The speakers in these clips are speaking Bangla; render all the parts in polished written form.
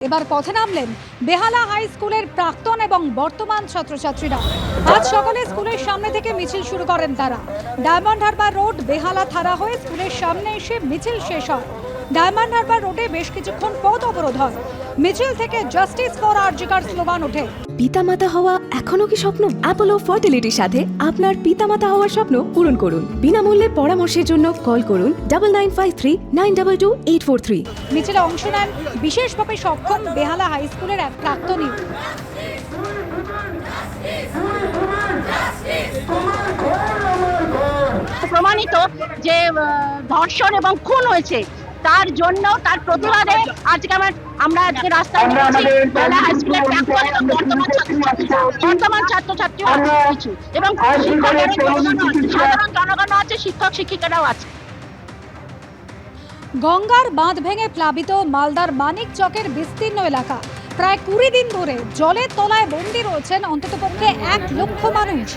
এবার পথে নামলেন বেহালা হাই স্কুলের প্রাক্তন এবং বর্তমান ছাত্রছাত্রীরা। আজ সকালে স্কুলের সামনে থেকে মিছিল শুরু করেন তারা। ডায়মন্ড হারবার রোড বেহালা থানা হয়ে স্কুলের সামনে এসে মিছিল শেষ হয়। ডায়মন্ড হারবার রোডে বেশ কিছুক্ষণ পথ অবরোধ হয়। মিছিল থেকে জাস্টিস ফর আরজিকার স্লোগান ওঠে। পিতামাতা হওয়া এখনো কি স্বপ্ন? অ্যাপোলো ফার্টিলিটির সাথে আপনার পিতামাতা হওয়ার স্বপ্ন পূরণ করুন। বিনামূল্যে পরামর্শের জন্য কল করুন 9953922843। মিছিলে অংশ নেন বিশেষভাবে সক্ষম বেহালা হাই স্কুলের এক প্রাক্তনী। প্রমাণিত যে ধর্ষণ এবং খুন হয়েছে, তার জন্য তার প্রতিবাদে আজকে আমরা আজকে রাস্তায় নেমেছি। বেহালা হাই স্কুলের প্রাক্তন এবং বর্তমান ছাত্রছাত্রী কিছু এবং সাধারণ জনগণ আছে, শিক্ষক শিক্ষিকারাও আছে। গঙ্গার বাঁধ ভেঙে প্লাবিত মালদার মানিক চকের বিস্তীর্ণ এলাকা। প্রায় 20 দিন ধরে জলের তলায় বন্দী রয়েছেন অন্ততপক্ষে 1 লক্ষ মানুষ।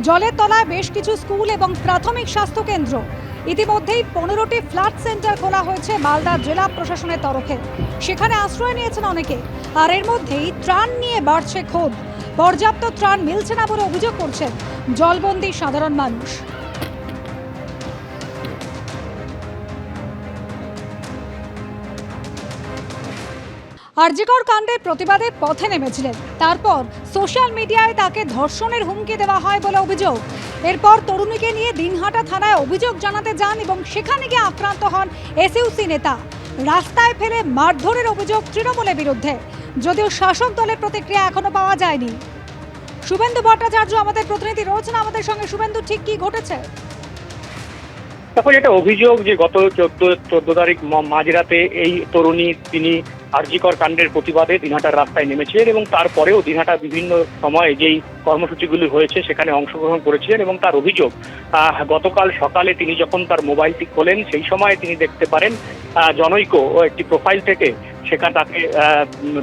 জলের তলায় বেশ কিছু স্কুল এবং প্রাথমিক স্বাস্থ্য কেন্দ্র। ইতিমধ্যেই 15টি ফ্লাড সেন্টার খোলা হয়েছে মালদা জেলা প্রশাসনের তরফে। সেখানে আশ্রয় নিয়েছেন অনেকে। আর এর মধ্যেই ত্রাণ নিয়ে বাড়ছে ক্ষোভ। পর্যাপ্ত ত্রাণ মিলছে না বলে অভিযোগ করছেন জলবন্দী সাধারণ মানুষ। আরজিকর কাণ্ডের প্রতিবাদে পথে নেমেছিলেন। তারপর সোশ্যাল মিডিয়ায় তাকে ধর্ষণের হুমকি দেওয়া হয় বলে অভিযোগ। এরপর তরুণীকে নিয়ে দিনহাটা থানায় অভিযোগ জানাতে যান এবং সেখানে গিয়ে আক্রান্ত হন এসইউসি নেতা। রাস্তায় ফেলে মারধরের অভিযোগ তৃণমূলের বিরুদ্ধে, যদিও শাসক দলের প্রতিক্রিয়া এখনো পাওয়া যায়নি। শুভেন্দু ভট্টাচার্য আমাদের প্রতিনিধি রয়েছেন আমাদের সঙ্গে। শুভেন্দু, ঠিক কি ঘটেছে? তখন এটা অভিযোগ যে গত 14 তারিখ মাঝরাতে এই তরুণী তিনি আরজিকর কাণ্ডের প্রতিবাদে দিনহাটার রাস্তায় নেমেছিলেন এবং তারপরেও দিনহাটা বিভিন্ন সময়ে যেই কর্মসূচিগুলি হয়েছে সেখানে অংশগ্রহণ করেছিলেন এবং তার অভিযোগ গতকাল সকালে তিনি যখন তার মোবাইলটি খোলেন সেই সময় তিনি দেখতে পারেন জনৈক একটি প্রোফাইল থেকে সেখানে তাকে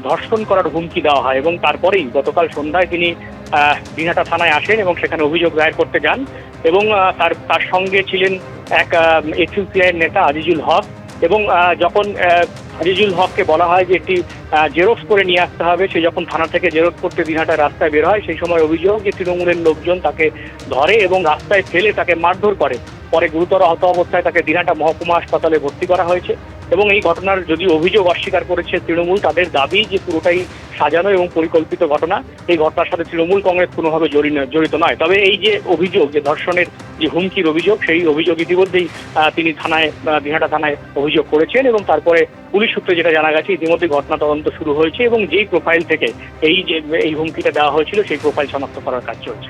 ধর্ষণ করার হুমকি দেওয়া হয় এবং তারপরেই গতকাল সন্ধ্যায় তিনি দিনহাটা থানায় আসেন এবং সেখানে অভিযোগ দায়ের করতে যান এবং তার সঙ্গে ছিলেন এক এসইউসিআই নেতা আজিজুল হক এবং যখন আজিজুল হককে বলা হয় যে একটি জেরক্স করে নিয়ে আসতে হবে, সে যখন থানা থেকে জেরক্স করতে দিনহাটার রাস্তায় বের হয় সেই সময় অভিযোগ যে তৃণমূলের লোকজন তাকে ধরে এবং রাস্তায় ফেলে তাকে মারধর করে। পরে গুরুতর আহত অবস্থায় তাকে দিনহাটা মহকুমা হাসপাতালে ভর্তি করা হয়েছে এবং এই ঘটনার যদি অভিযোগ অস্বীকার করেছে তৃণমূল, তাদের দাবি যে পুরোটাই সাজানো এবং পরিকল্পিত ঘটনা। এই ঘটনার সাথে তৃণমূল কংগ্রেস কোনোভাবে জড়িত নয়। তবে এই যে অভিযোগ যে ধর্ষণের যে হুমকির অভিযোগ, সেই অভিযোগ ইতিমধ্যেই তিনি দিনহাটা থানায় অভিযোগ করেছেন এবং তারপরে পুলিশ সূত্রে যেটা জানা গেছে ইতিমধ্যে ঘটনা তদন্ত শুরু হয়েছে এবং যেই প্রোফাইল থেকে এই হুমকিটা দেওয়া হয়েছিল সেই প্রোফাইল শনাক্ত করার কাজ চলছে।